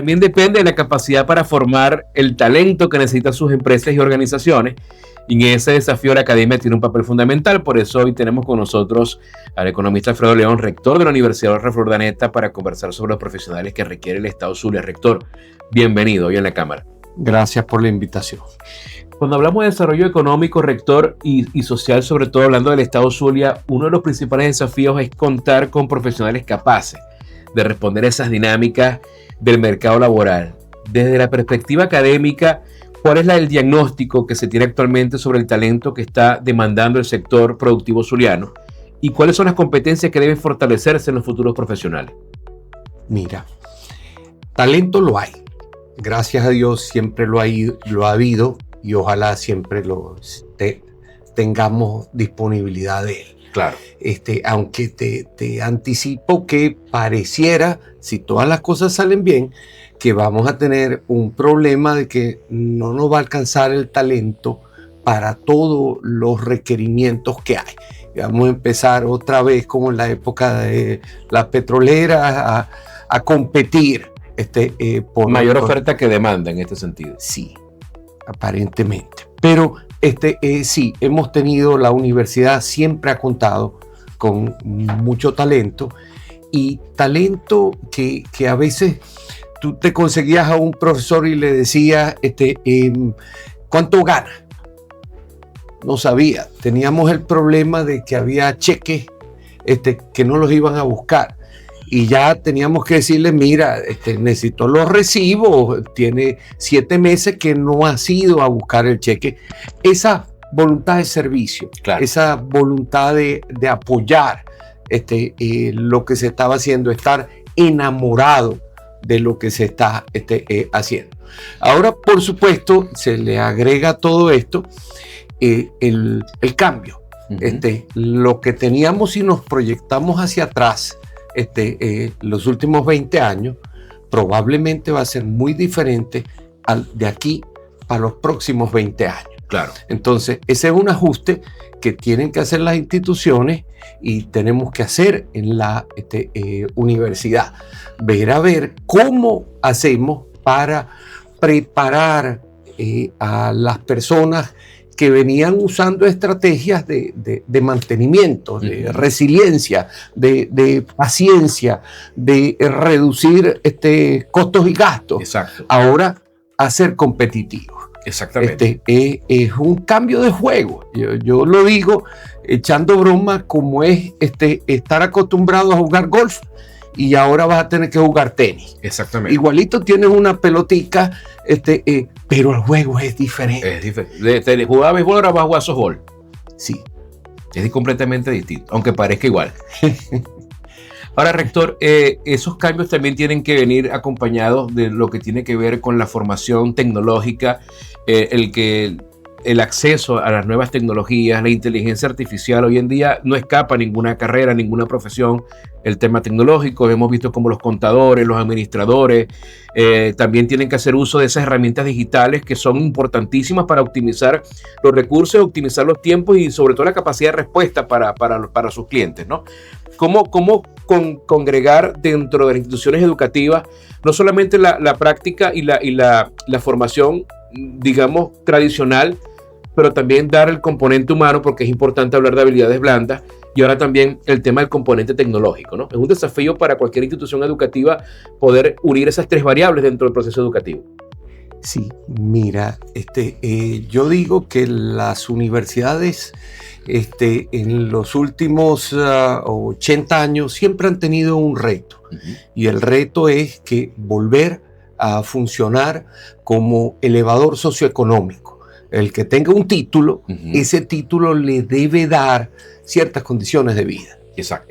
también depende de la capacidad para formar el talento que necesitan sus empresas y organizaciones. Y en ese desafío la academia tiene un papel fundamental. Por eso hoy tenemos con nosotros al economista Alfredo León, rector de la Universidad Jorge Urdaneta, para conversar sobre los profesionales que requiere el Estado Zulia. Rector, bienvenido hoy en la Cámara. Gracias por la invitación. Cuando hablamos de desarrollo económico, rector, y social, sobre todo hablando del Estado Zulia, uno de los principales desafíos es contar con profesionales capaces de responder a esas dinámicas del mercado laboral. Desde la perspectiva académica, ¿cuál es el diagnóstico que se tiene actualmente sobre el talento que está demandando el sector productivo zuliano? ¿Y cuáles son las competencias que deben fortalecerse en los futuros profesionales? Mira, talento lo hay. Gracias a Dios siempre lo ha habido y ojalá siempre tengamos disponibilidad de él. Claro. Aunque te anticipo que pareciera, si todas las cosas salen bien, que vamos a tener un problema de que no nos va a alcanzar el talento para todos los requerimientos que hay. Y vamos a empezar otra vez como en la época de las petroleras a competir. Por mayor oferta que demanda en este sentido. Sí, aparentemente. Pero sí, hemos tenido, la universidad siempre ha contado con mucho talento y talento que a veces tú te conseguías a un profesor y le decías, ¿cuánto gana? No sabía. Teníamos el problema de que había cheques que no los iban a buscar. Y ya teníamos que decirle, mira, necesito los recibos, tiene 7 meses que no has ido a buscar el cheque. Esa voluntad de servicio, claro, esa voluntad de apoyar lo que se estaba haciendo, estar enamorado de lo que se está haciendo. Ahora, por supuesto, se le agrega todo esto el cambio. Uh-huh. Lo que teníamos, si nos proyectamos hacia atrás, los últimos 20 años, probablemente va a ser muy diferente de aquí a los próximos 20 años. Claro. Entonces, ese es un ajuste que tienen que hacer las instituciones y tenemos que hacer en la universidad. A ver cómo hacemos para preparar a las personas que venían usando estrategias de mantenimiento, de resiliencia, de paciencia, de reducir costos y gastos. Exacto. Ahora a ser competitivos. Exactamente. Es un cambio de juego. Yo lo digo echando broma, como es estar acostumbrado a jugar golf y ahora vas a tener que jugar tenis. Exactamente. Igualito tienes una pelotica, pero el juego es diferente. Es diferente. De jugar a béisbol ahora vas a jugar softball. Sí. Es completamente distinto, aunque parezca igual. Ahora, rector, esos cambios también tienen que venir acompañados de lo que tiene que ver con la formación tecnológica, el acceso a las nuevas tecnologías, la inteligencia artificial. Hoy en día no escapa ninguna carrera, ninguna profesión el tema tecnológico. Hemos visto como los contadores, los administradores, también tienen que hacer uso de esas herramientas digitales que son importantísimas para optimizar los recursos, optimizar los tiempos y sobre todo la capacidad de respuesta para sus clientes, ¿no? ¿Cómo congregar dentro de las instituciones educativas no solamente la práctica y la formación, digamos, tradicional, pero también dar el componente humano, porque es importante hablar de habilidades blandas, y ahora también el tema del componente tecnológico, ¿no? Es un desafío para cualquier institución educativa poder unir esas 3 variables dentro del proceso educativo. Sí, mira, yo digo que las universidades en los últimos 80 años siempre han tenido un reto. Uh-huh. Y el reto es que volver a funcionar como elevador socioeconómico. El que tenga un título, uh-huh, ese título le debe dar ciertas condiciones de vida. Exacto.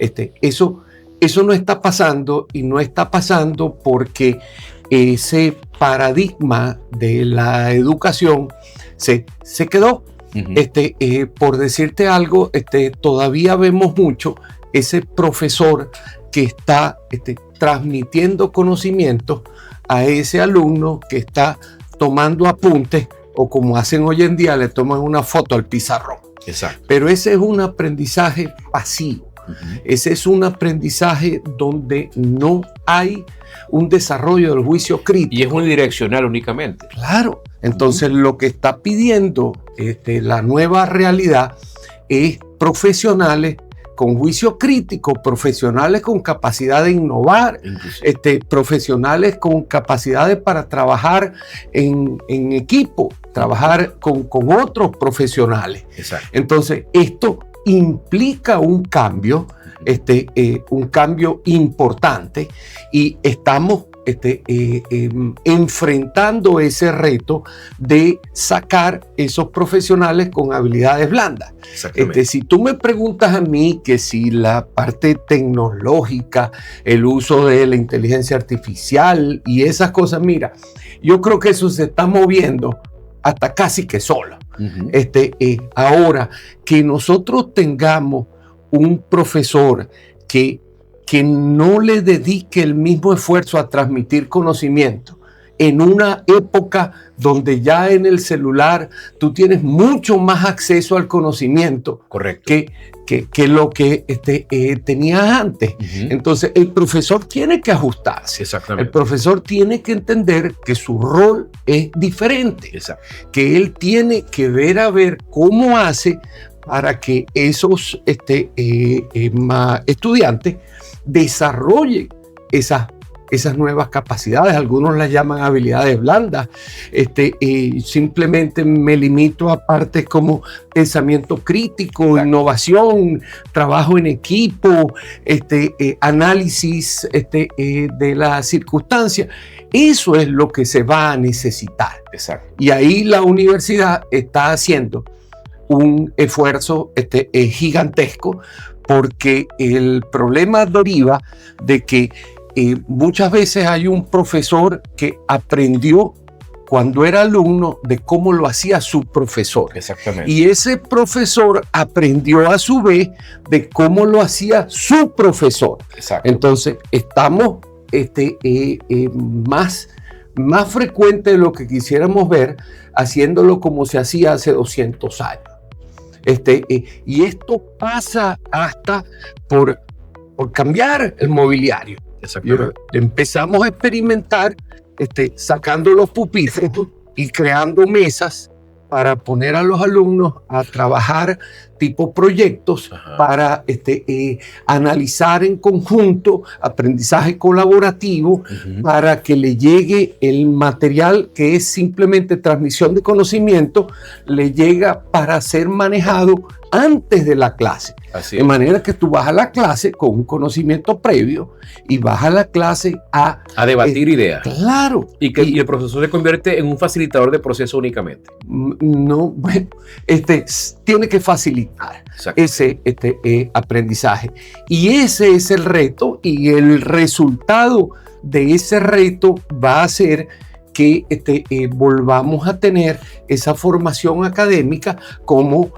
Eso no está pasando, y no está pasando porque ese paradigma de la educación se quedó. Uh-huh. Por decirte algo, todavía vemos mucho ese profesor que está transmitiendo conocimientos a ese alumno que está tomando apuntes, o como hacen hoy en día, le toman una foto al pizarrón. Exacto. Pero ese es un aprendizaje pasivo. Ese es un aprendizaje donde no hay un desarrollo del juicio crítico. Y es unidireccional únicamente. Claro. Entonces lo que está pidiendo la nueva realidad es profesionales con juicio crítico, profesionales con capacidad de innovar, profesionales con capacidades para trabajar en equipo, trabajar con otros profesionales. Exacto. Entonces, esto implica un cambio importante, y estamos enfrentando ese reto de sacar esos profesionales con habilidades blandas. Si tú me preguntas a mí que si la parte tecnológica, el uso de la inteligencia artificial y esas cosas, mira, yo creo que eso se está moviendo hasta casi que solo. Ahora, que nosotros tengamos un profesor que no le dedique el mismo esfuerzo a transmitir conocimiento en una época donde ya en el celular tú tienes mucho más acceso al conocimiento. Correcto. que lo que tenías antes. Entonces el profesor tiene que ajustarse. Exactamente. El profesor tiene que entender que su rol es diferente. Exacto. Que él tiene que ver cómo hace para que esos estudiantes desarrollen esas nuevas capacidades. Algunos las llaman habilidades blandas. Simplemente me limito a partes como pensamiento crítico, exacto, innovación, trabajo en equipo, análisis de las circunstancias. Eso es lo que se va a necesitar. Exacto. Y ahí la universidad está haciendo un esfuerzo gigantesco, porque el problema deriva de que muchas veces hay un profesor que aprendió cuando era alumno de cómo lo hacía su profesor. Exactamente. Y ese profesor aprendió a su vez de cómo lo hacía su profesor. Exacto. Entonces estamos más frecuente de lo que quisiéramos ver, haciéndolo como se hacía hace 200 años. Y esto pasa hasta por cambiar el mobiliario. Empezamos a experimentar sacando los pupitres y creando mesas para poner a los alumnos a trabajar tipo proyectos. Ajá. Para analizar en conjunto, aprendizaje colaborativo, para que le llegue el material que es simplemente transmisión de conocimiento, le llega para ser manejado antes de la clase. Así de manera que tú vas a la clase con un conocimiento previo y vas a la clase a debatir ideas. Claro. Y el profesor se convierte en un facilitador de proceso únicamente. No, bueno, tiene que facilitar. Exacto. Ese aprendizaje. Y ese es el reto, y el resultado de ese reto va a ser que volvamos a tener esa formación académica como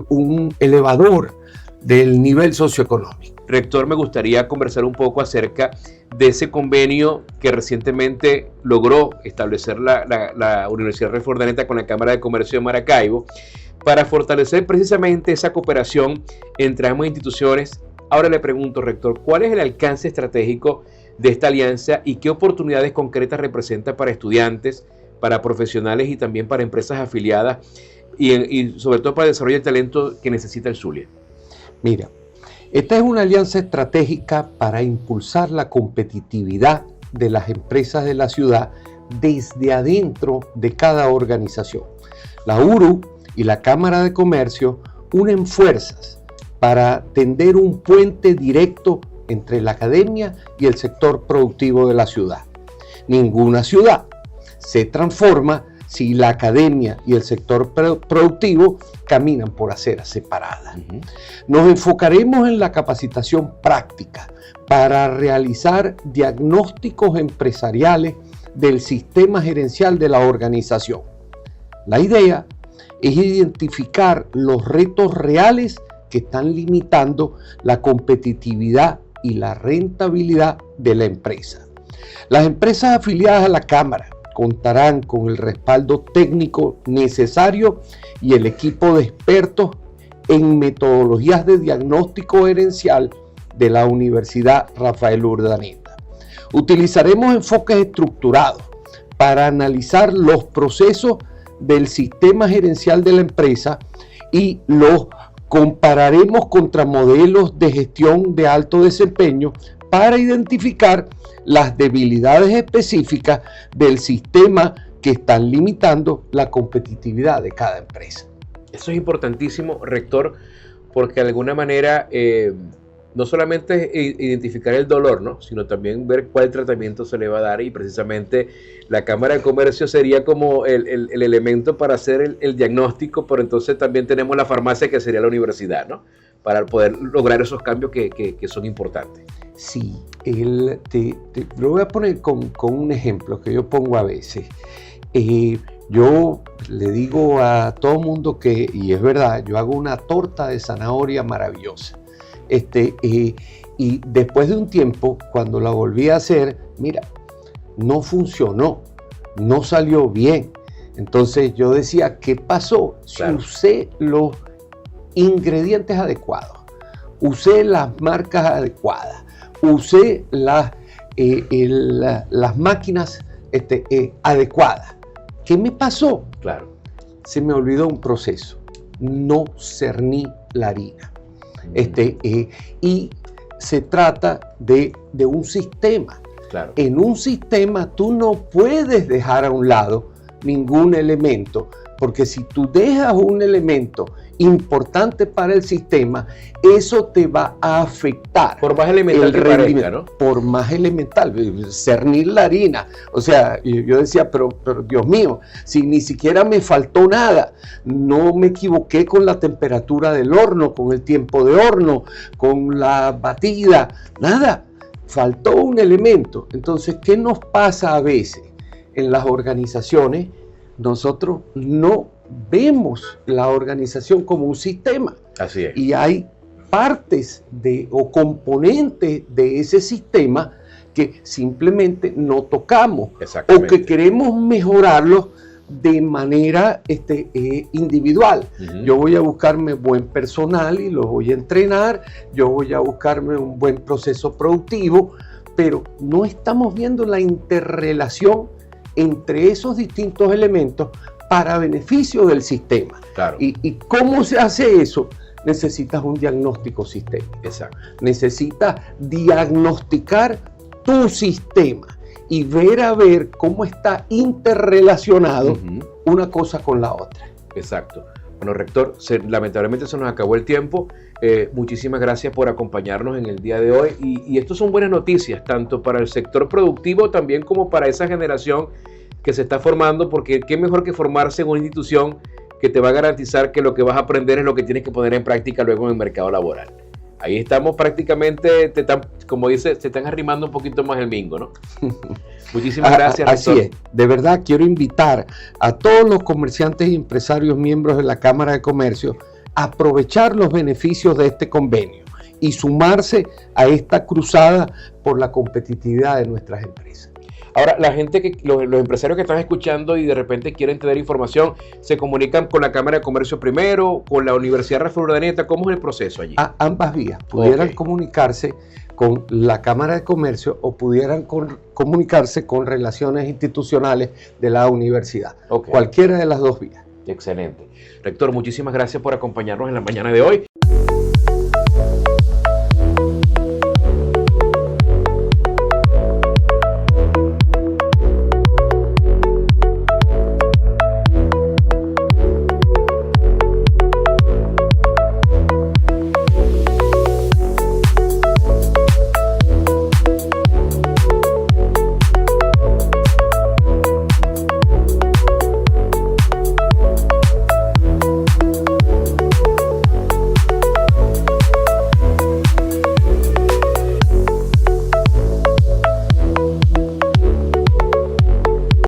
un elevador del nivel socioeconómico. Rector, me gustaría conversar un poco acerca de ese convenio que recientemente logró establecer la Universidad Rey de Urdaneta con la Cámara de Comercio de Maracaibo para fortalecer precisamente esa cooperación entre ambas instituciones. Ahora le pregunto, Rector, ¿cuál es el alcance estratégico de esta alianza y qué oportunidades concretas representa para estudiantes, para profesionales y también para empresas afiliadas y sobre todo para el desarrollo del talento que necesita el Zulia? Mira, esta es una alianza estratégica para impulsar la competitividad de las empresas de la ciudad desde adentro de cada organización. La URU y la Cámara de Comercio unen fuerzas para tender un puente directo entre la academia y el sector productivo de la ciudad. Ninguna ciudad se transforma si la academia y el sector productivo caminan por aceras separadas. Nos enfocaremos en la capacitación práctica para realizar diagnósticos empresariales del sistema gerencial de la organización. La idea es identificar los retos reales que están limitando la competitividad y la rentabilidad de la empresa. Las empresas afiliadas a la Cámara contarán con el respaldo técnico necesario y el equipo de expertos en metodologías de diagnóstico gerencial de la Universidad Rafael Urdaneta. Utilizaremos enfoques estructurados para analizar los procesos del sistema gerencial de la empresa y los compararemos contra modelos de gestión de alto desempeño para identificar las debilidades específicas del sistema que están limitando la competitividad de cada empresa. Eso es importantísimo, rector, porque de alguna manera no solamente es identificar el dolor, ¿no?, sino también ver cuál tratamiento se le va a dar, y precisamente la Cámara de Comercio sería como el elemento para hacer el diagnóstico, pero entonces también tenemos la farmacia, que sería la universidad, ¿no?, para poder lograr esos cambios que son importantes. Sí, lo voy a poner con un ejemplo que yo pongo a veces. Yo le digo a todo el mundo que, y es verdad, yo hago una torta de zanahoria maravillosa. Y después de un tiempo, cuando la volví a hacer, mira, no funcionó, no salió bien. Entonces yo decía, ¿qué pasó? Claro. Si usé los ingredientes adecuados, usé las marcas adecuadas, usé las máquinas adecuadas. ¿Qué me pasó? Claro. Se me olvidó un proceso. No cerní la harina. Y se trata de un sistema. Claro. En un sistema tú no puedes dejar a un lado ningún elemento, porque si tú dejas un elemento importante para el sistema, eso te va a afectar. Por más elemental que parezca, ¿no? Por más elemental, cernir la harina. O sea, yo decía, pero Dios mío, si ni siquiera me faltó nada, no me equivoqué con la temperatura del horno, con el tiempo de horno, con la batida, nada, faltó un elemento. Entonces, ¿qué nos pasa a veces en las organizaciones? Nosotros no vemos la organización como un sistema. Así es. Y hay partes o componentes de ese sistema que simplemente no tocamos o que queremos mejorarlos de manera individual. Uh-huh. Yo voy a buscarme buen personal y lo voy a entrenar, yo voy a buscarme un buen proceso productivo, pero no estamos viendo la interrelación entre esos distintos elementos para beneficio del sistema. Claro. ¿Y cómo se hace eso? Necesitas un diagnóstico sistémico. Exacto. Necesitas diagnosticar tu sistema y ver cómo está interrelacionado una cosa con la otra. Exacto. Bueno, rector, lamentablemente se nos acabó el tiempo. Muchísimas gracias por acompañarnos en el día de hoy. Y esto son buenas noticias, tanto para el sector productivo también como para esa generación que se está formando, porque qué mejor que formarse en una institución que te va a garantizar que lo que vas a aprender es lo que tienes que poner en práctica luego en el mercado laboral. Ahí estamos prácticamente, como dice, te están arrimando un poquito más el mingo, ¿no? Muchísimas gracias, rector. Así es. De verdad, quiero invitar a todos los comerciantes y empresarios miembros de la Cámara de Comercio a aprovechar los beneficios de este convenio y sumarse a esta cruzada por la competitividad de nuestras empresas. Ahora, la gente, los empresarios que están escuchando y de repente quieren tener información, ¿se comunican con la Cámara de Comercio primero, con la Universidad Rafael Urdaneta? ¿Cómo es el proceso allí? A ambas vías. Pudieran comunicarse con la Cámara de Comercio o pudieran comunicarse con Relaciones Institucionales de la universidad. Cualquiera de las dos vías. Excelente. Rector, muchísimas gracias por acompañarnos en la mañana de hoy.